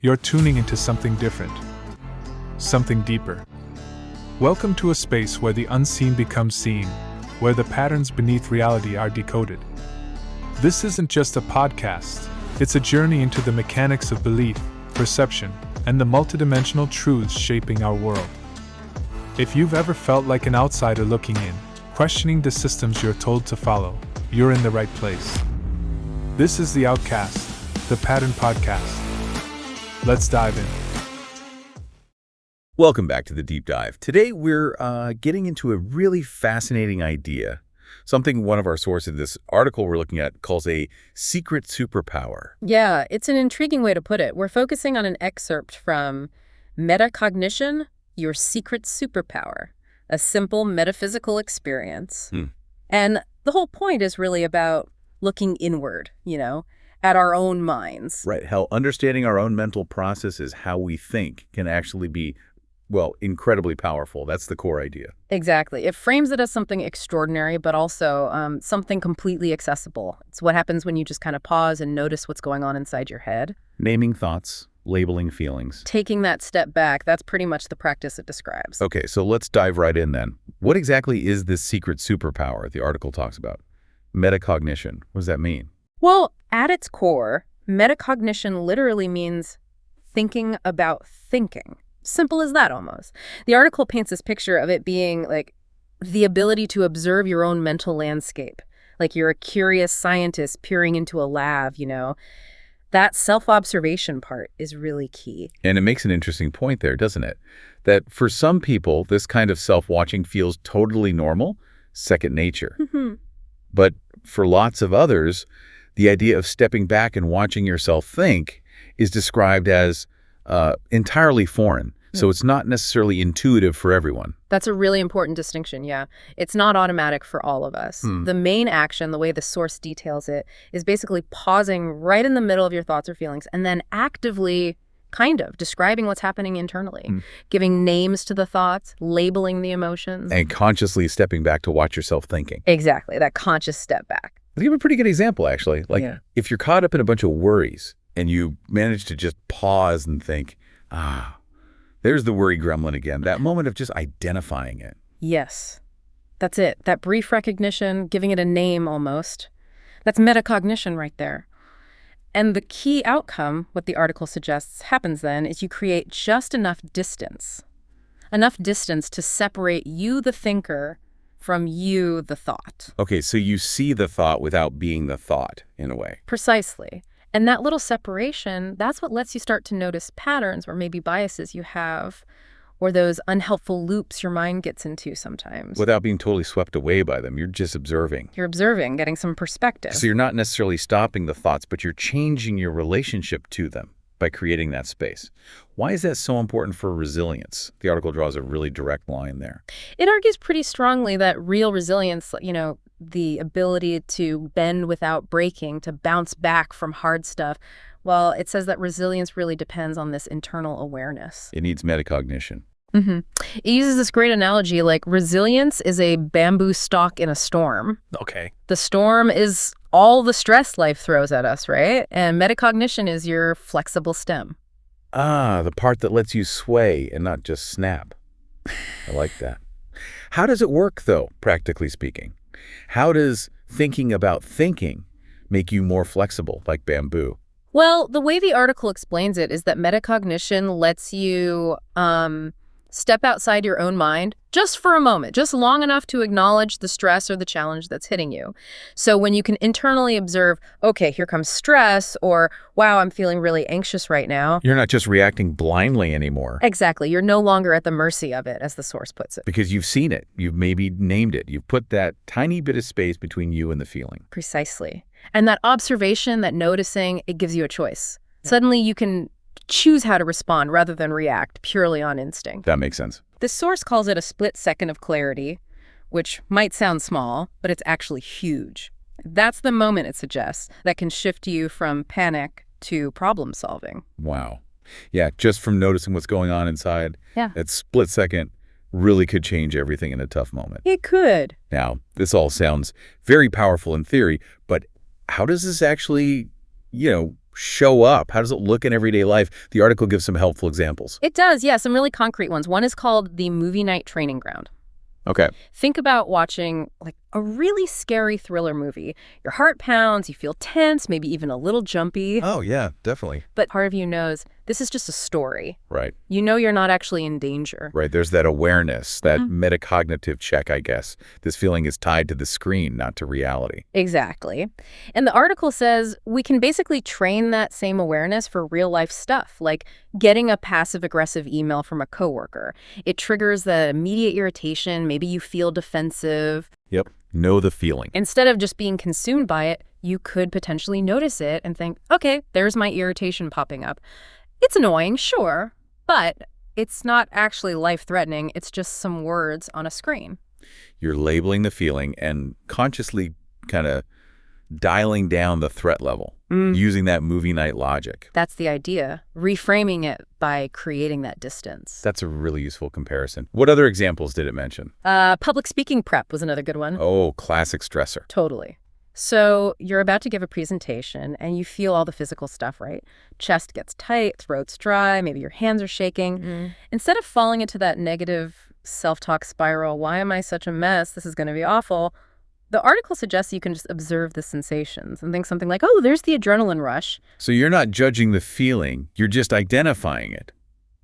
you're tuning into something different, something deeper. Welcome to a space where the unseen becomes seen, where the patterns beneath reality are decoded. This isn't just a podcast, it's a journey into the mechanics of belief, perception, and the multidimensional truths shaping our world. If you've ever felt like an outsider looking in, questioning the systems you're told to follow, you're in the right place. This is the OUTKAST, the Pattern Podcast. Let's dive in. Welcome back to the Deep Dive. Today we're getting into a really fascinating idea, something one of our sources, this article we're looking at, calls a secret superpower. Yeah, it's an intriguing way to put it. We're focusing on an excerpt from Metacognition, Your Secret Superpower, a simple metaphysical experience. And the whole point is really about looking inward, at our own minds. Right, how understanding our own mental processes, how we think, can actually be, incredibly powerful. That's the core idea. Exactly. It frames it as something extraordinary, but also something completely accessible. It's what happens when you just kind of pause and notice what's going on inside your head. Naming thoughts, labeling feelings. Taking that step back, that's pretty much the practice it describes. Okay, so let's dive right in then. What exactly is this secret superpower the article talks about? Metacognition. What does that mean? Well, at its core, metacognition literally means thinking about thinking. Simple as that, almost. The article paints this picture of it being like the ability to observe your own mental landscape. Like you're a curious scientist peering into a lab, That self-observation part is really key. And it makes an interesting point there, doesn't it? That for some people, this kind of self-watching feels totally normal, second nature. But for lots of others, the idea of stepping back and watching yourself think is described as entirely foreign. So it's not necessarily intuitive for everyone. That's a really important distinction, yeah. It's not automatic for all of us. The main action, the way the source details it, is basically pausing right in the middle of your thoughts or feelings and then actively describing what's happening internally, giving names to the thoughts, labeling the emotions. And consciously stepping back to watch yourself thinking. Exactly, that conscious step back. I'll give a pretty good example, actually. If you're caught up in a bunch of worries and you manage to just pause and think, there's the worry gremlin again, that moment of just identifying it. Yes, that's it. That brief recognition, giving it a name almost. That's metacognition right there. And the key outcome, what the article suggests happens then, is you create just enough distance to separate you, the thinker, from you, the thought. Okay, so you see the thought without being the thought, in a way. Precisely. And that little separation, that's what lets you start to notice patterns or maybe biases you have, or those unhelpful loops your mind gets into sometimes. Without being totally swept away by them, you're just observing. You're observing, getting some perspective. So you're not necessarily stopping the thoughts, but you're changing your relationship to them by creating that space. Why is that so important for resilience? The article draws a really direct line there. It argues pretty strongly that real resilience, the ability to bend without breaking, to bounce back from hard stuff, well, it says that resilience really depends on this internal awareness. It needs metacognition. It uses this great analogy, like resilience is a bamboo stalk in a storm. Okay. The storm is all the stress life throws at us, right? And metacognition is your flexible stem. The part that lets you sway and not just snap. I like that. How does it work, though, practically speaking? How does thinking about thinking make you more flexible, like bamboo? Well, the way the article explains it is that metacognition lets you step outside your own mind just for a moment, just long enough to acknowledge the stress or the challenge that's hitting you. So when you can internally observe, okay, here comes stress, or wow, I'm feeling really anxious right now. You're not just reacting blindly anymore. Exactly. You're no longer at the mercy of it, as the source puts it. Because you've seen it. You've maybe named it. You've put that tiny bit of space between you and the feeling. Precisely. And that observation, that noticing, it gives you a choice. Suddenly you can choose how to respond rather than react purely on instinct. That makes sense. The source calls it a split second of clarity, which might sound small, but it's actually huge. That's the moment, it suggests, that can shift you from panic to problem solving. Wow. Yeah, just from noticing what's going on inside, Yeah. that split second really could change everything in a tough moment. It could. Now, this all sounds very powerful in theory, but how does this actually, show up? How does it look in everyday life? The article gives some helpful examples. It does, yeah, some really concrete ones. One is called the movie night training ground. Okay. Think about watching like a really scary thriller movie. Your heart pounds, you feel tense, maybe even a little jumpy. Oh, yeah, definitely. But part of you knows this is just a story. Right. You know you're not actually in danger. Right. There's that awareness, that metacognitive check, I guess. This feeling is tied to the screen, not to reality. Exactly. And the article says we can basically train that same awareness for real life stuff, like getting a passive-aggressive email from a coworker. It triggers the immediate irritation. Maybe you feel defensive. Yep. Know the feeling. Instead of just being consumed by it, you could potentially notice it and think, okay, there's my irritation popping up. It's annoying, sure, but it's not actually life-threatening. It's just some words on a screen. You're labeling the feeling and consciously kind of dialing down the threat level, using that movie night logic. That's the idea. Reframing it by creating that distance. That's a really useful comparison. What other examples did it mention? Public speaking prep was another good one. Oh, classic stressor. Totally. So you're about to give a presentation and you feel all the physical stuff, right? Chest gets tight, throat's dry, maybe your hands are shaking. Instead of falling into that negative self-talk spiral, why am I such a mess? This is going to be awful. The article suggests you can just observe the sensations and think something like, oh, there's the adrenaline rush. So you're not judging the feeling, you're just identifying it,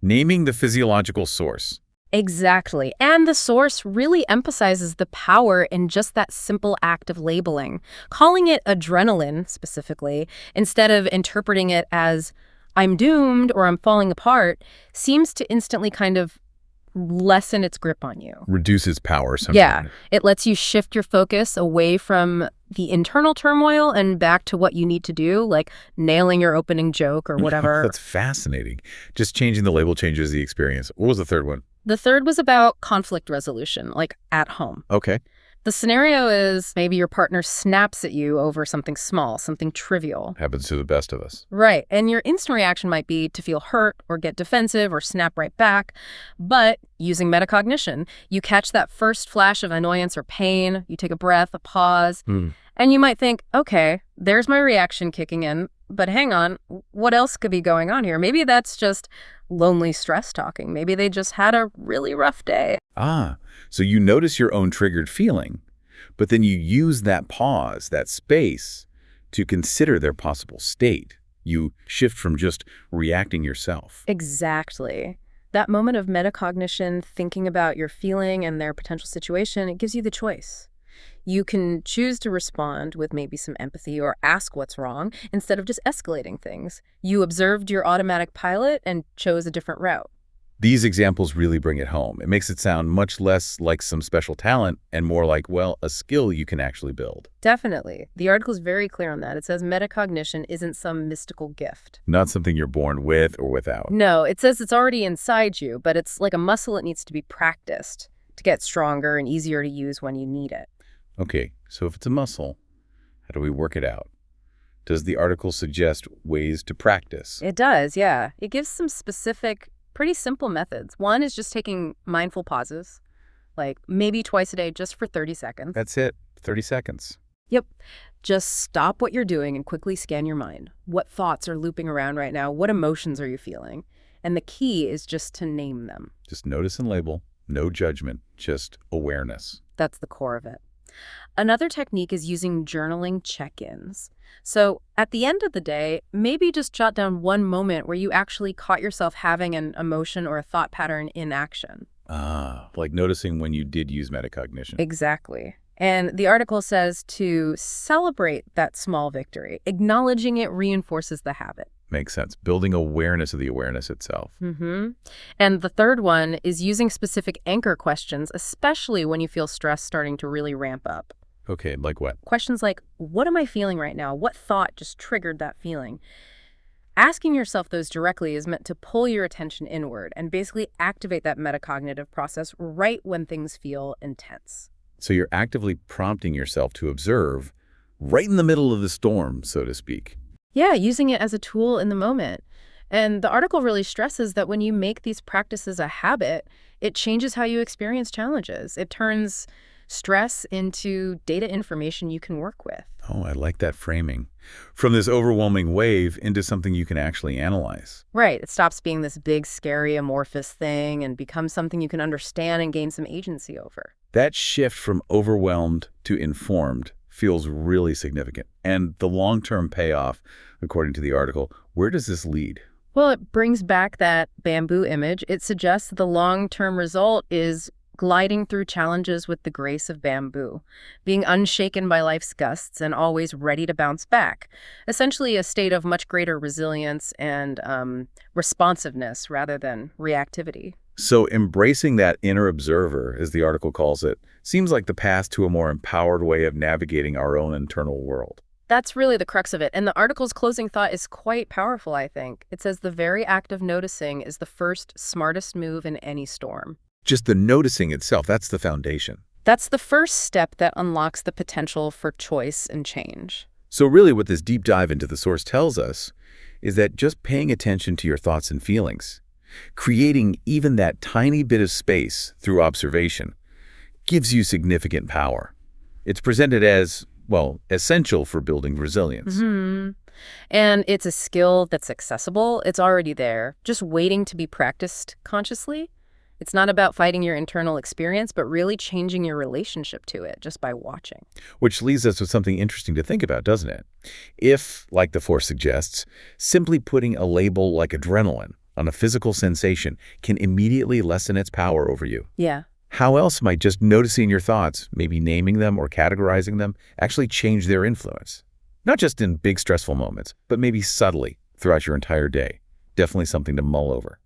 naming the physiological source. Exactly. And the source really emphasizes the power in just that simple act of labeling. Calling it adrenaline, specifically, instead of interpreting it as I'm doomed or I'm falling apart, seems to instantly kind of lessen its grip on you. Reduces power sometimes. Yeah. It lets you shift your focus away from the internal turmoil and back to what you need to do, like nailing your opening joke or whatever. That's fascinating. Just changing the label changes the experience. What was the third one? The third was about conflict resolution, like at home. Okay. The scenario is maybe your partner snaps at you over something small, something trivial. Happens to the best of us. Right. And your instant reaction might be to feel hurt or get defensive or snap right back. But using metacognition, you catch that first flash of annoyance or pain, you take a breath, a pause, and you might think, okay, there's my reaction kicking in, but hang on, what else could be going on here? Maybe that's just lonely stress talking. Maybe they just had a really rough day. So you notice your own triggered feeling, but then you use that pause, that space, to consider their possible state. You shift from just reacting yourself. Exactly. That moment of metacognition, thinking about your feeling and their potential situation, it gives you the choice. You can choose to respond with maybe some empathy or ask what's wrong instead of just escalating things. You observed your automatic pilot and chose a different route. These examples really bring it home. It makes it sound much less like some special talent and more like, well, a skill you can actually build. Definitely. The article is very clear on that. It says metacognition isn't some mystical gift. Not something you're born with or without. No, it says it's already inside you, but it's like a muscle that needs to be practiced to get stronger and easier to use when you need it. Okay, so if it's a muscle, how do we work it out? Does the article suggest ways to practice? It does, yeah. It gives some specific, pretty simple methods. One is just taking mindful pauses, like maybe twice a day just for 30 seconds. That's it, 30 seconds. Yep. Just stop what you're doing and quickly scan your mind. What thoughts are looping around right now? What emotions are you feeling? And the key is just to name them. Just notice and label, no judgment, just awareness. That's the core of it. Another technique is using journaling check-ins. So at the end of the day, maybe just jot down one moment where you actually caught yourself having an emotion or a thought pattern in action. Like noticing when you did use metacognition. Exactly. And the article says to celebrate that small victory. Acknowledging it reinforces the habit. Makes sense. Building awareness of the awareness itself. And the third one is using specific anchor questions, especially when you feel stress starting to really ramp up. Okay, like what? Questions like, what am I feeling right now? What thought just triggered that feeling? Asking yourself those directly is meant to pull your attention inward and basically activate that metacognitive process right when things feel intense. So you're actively prompting yourself to observe right in the middle of the storm, so to speak. Yeah, using it as a tool in the moment. And the article really stresses that when you make these practices a habit, it changes how you experience challenges. It turns stress into data information you can work with. Oh, I like that framing. From this overwhelming wave into something you can actually analyze. Right. It stops being this big, scary, amorphous thing and becomes something you can understand and gain some agency over. That shift from overwhelmed to informed feels really significant. And the long-term payoff, according to the article, where does this lead? Well, it brings back that bamboo image. It suggests that the long-term result is gliding through challenges with the grace of bamboo, being unshaken by life's gusts and always ready to bounce back. Essentially a state of much greater resilience and responsiveness rather than reactivity. So embracing that inner observer, as the article calls it, seems like the path to a more empowered way of navigating our own internal world. That's really the crux of it. And the article's closing thought is quite powerful, I think. It says the very act of noticing is the first smartest move in any storm. Just the noticing itself, that's the foundation. That's the first step that unlocks the potential for choice and change. So really what this deep dive into the source tells us is that just paying attention to your thoughts and feelings, creating even that tiny bit of space through observation, gives you significant power. It's presented as, well, essential for building resilience. And it's a skill that's accessible. It's already there, just waiting to be practiced consciously. It's not about fighting your internal experience, but really changing your relationship to it just by watching. Which leaves us with something interesting to think about, doesn't it? If, like the Force suggests, simply putting a label like adrenaline on a physical sensation can immediately lessen its power over you. Yeah. How else might just noticing your thoughts, maybe naming them or categorizing them, actually change their influence? Not just in big stressful moments, but maybe subtly throughout your entire day. Definitely something to mull over.